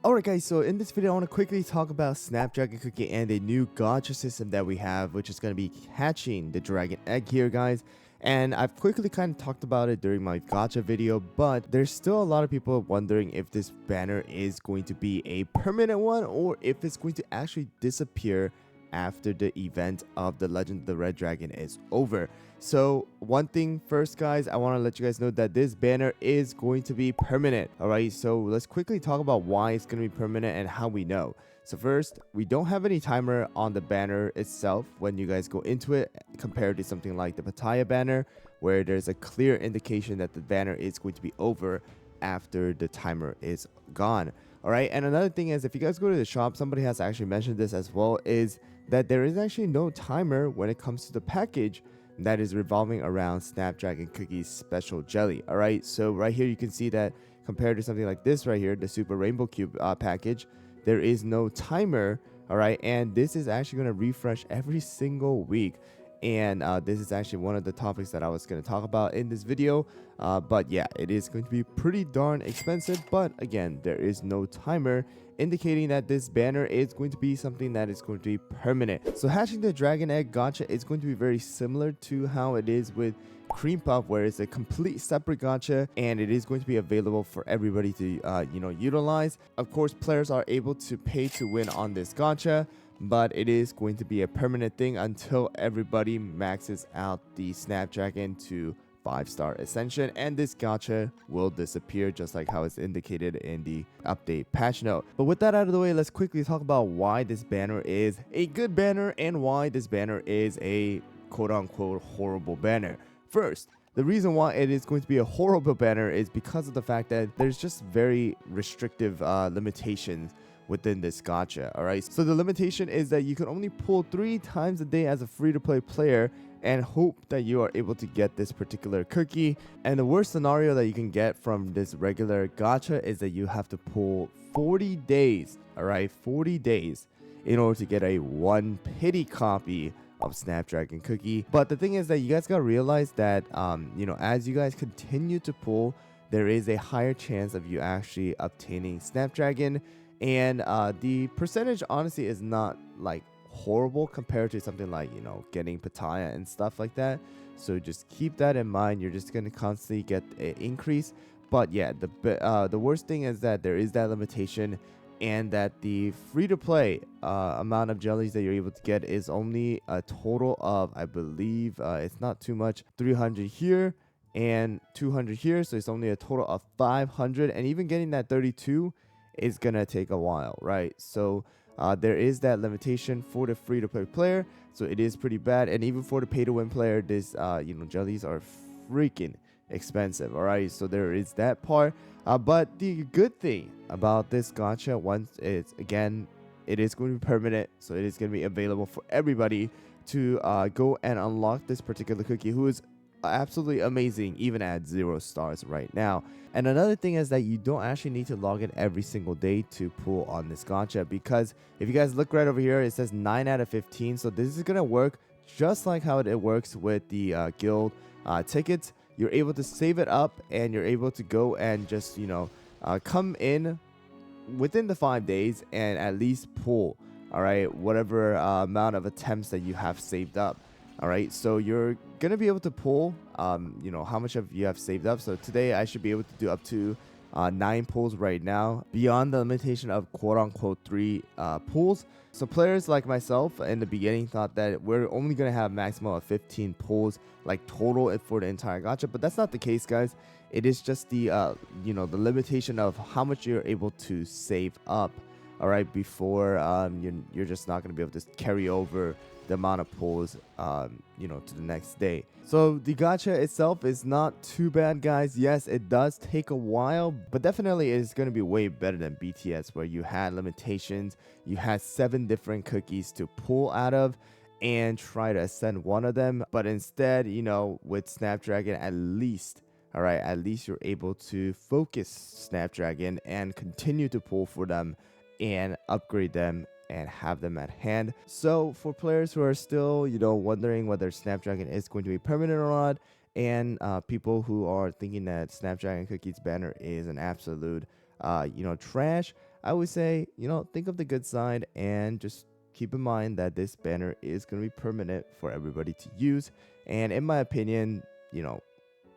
Alright guys, so in this video I want to quickly talk about Snapdragon Cookie and a new gacha system that we have, which is going to be hatching the dragon egg here guys. And I've quickly kind of talked about it during my gacha video, but there's still a lot of people wondering if this banner is going to be a permanent one or if it's going to actually disappear after the event of the Legend of the Red Dragon is over. So one thing first guys, I want to let you guys know that this banner is going to be permanent. Alright, so let's quickly talk about why it's going to be permanent and how we know. So first, we don't have any timer on the banner itself when you guys go into it, compared to something like the Pattaya banner, where there's a clear indication that the banner is going to be over after the timer is gone. Alright, and another thing is, if you guys go to the shop, somebody has actually mentioned this as well, is that there is actually no timer when it comes to the package that is revolving around Snapdragon Cookie's special jelly. Alright, so right here you can see that compared to something like this right here, the Super Rainbow Cube package, there is no timer. Alright, and this is actually going to refresh every single week. And this is actually one of the topics that I was going to talk about in this video. But yeah, it is going to be pretty darn expensive. But again, there is no timer, indicating that this banner is going to be something that is going to be permanent. So hatching the dragon egg gacha is going to be very similar to how it is with Cream Puff, where it's a complete separate gacha and it is going to be available for everybody to utilize. Of course, players are able to pay to win on this gacha, but it is going to be a permanent thing until everybody maxes out the Snapdragon to 5-star ascension, and this gacha will disappear just like how it's indicated in the update patch note. But with that out of the way, let's quickly talk about why this banner is a good banner and why this banner is a quote-unquote horrible banner. First, the reason why it is going to be a horrible banner is because of the fact that there's just very restrictive limitations within this gacha. Alright, so the limitation is that you can only pull 3 times a day as a free-to-play player and hope that you are able to get this particular cookie. And the worst scenario that you can get from this regular gacha is that you have to pull 40 days, alright, 40 days in order to get a 1 pity copy of Snapdragon Cookie. But the thing is that you guys gotta realize that as you guys continue to pull, there is a higher chance of you actually obtaining Snapdragon. And the percentage honestly is not like horrible compared to something like getting Pattaya and stuff like that. So just keep that in mind. You're just gonna constantly get an increase. But yeah, the worst thing is that there is that limitation, and that the free-to-play amount of jellies that you're able to get is only a total of, I believe, it's not too much, 300 here and 200 here. So it's only a total of 500, and even getting that 32 is gonna take a while, right? So there is that limitation for the free-to-play player, so it is pretty bad. And even for the pay-to-win player, this jellies are freaking expensive. All right, so there is that part. But the good thing about this gacha, once it's again, it is going to be permanent, so it is going to be available for everybody to go and unlock this particular cookie, who is absolutely amazing even at 0 stars right now. And another thing is that you don't actually need to log in every single day to pull on this gacha, because if you guys look right over here, it says 9 out of 15. So this is gonna work just like how it works with the guild tickets. You're able to save it up and you're able to go and just come in within the 5 days and at least pull, all right, whatever amount of attempts that you have saved up. All right, so you're gonna be able to pull how much of you have saved up. So today I should be able to do up to 9 pulls right now, beyond the limitation of quote-unquote 3 pulls. So players like myself in the beginning thought that we're only going to have maximum of 15 pulls like total for the entire gacha, but that's not the case, guys. It is just the the limitation of how much you're able to save up, all right, before you're just not going to be able to carry over the amount of pulls to the next day. So the gacha itself is not too bad, guys. Yes, it does take a while, but definitely it's going to be way better than BTS, where you had limitations. You had 7 different cookies to pull out of and try to ascend one of them, but instead with Snapdragon, at least you're able to focus Snapdragon and continue to pull for them and upgrade them and have them at hand. So for players who are still wondering whether Snapdragon is going to be permanent or not, and people who are thinking that Snapdragon Cookie's banner is an absolute trash, I would say, think of the good side and just keep in mind that this banner is going to be permanent for everybody to use. And in my opinion,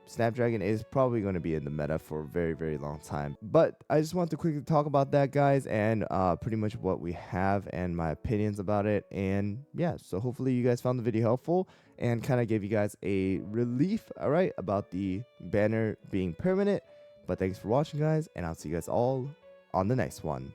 Snapdragon is probably going to be in the meta for a very, very long time. But I just want to quickly talk about that, guys, and pretty much what we have and my opinions about it. And yeah, so hopefully you guys found the video helpful and kind of gave you guys a relief, all right, about the banner being permanent. But thanks for watching, guys, and I'll see you guys all on the next one.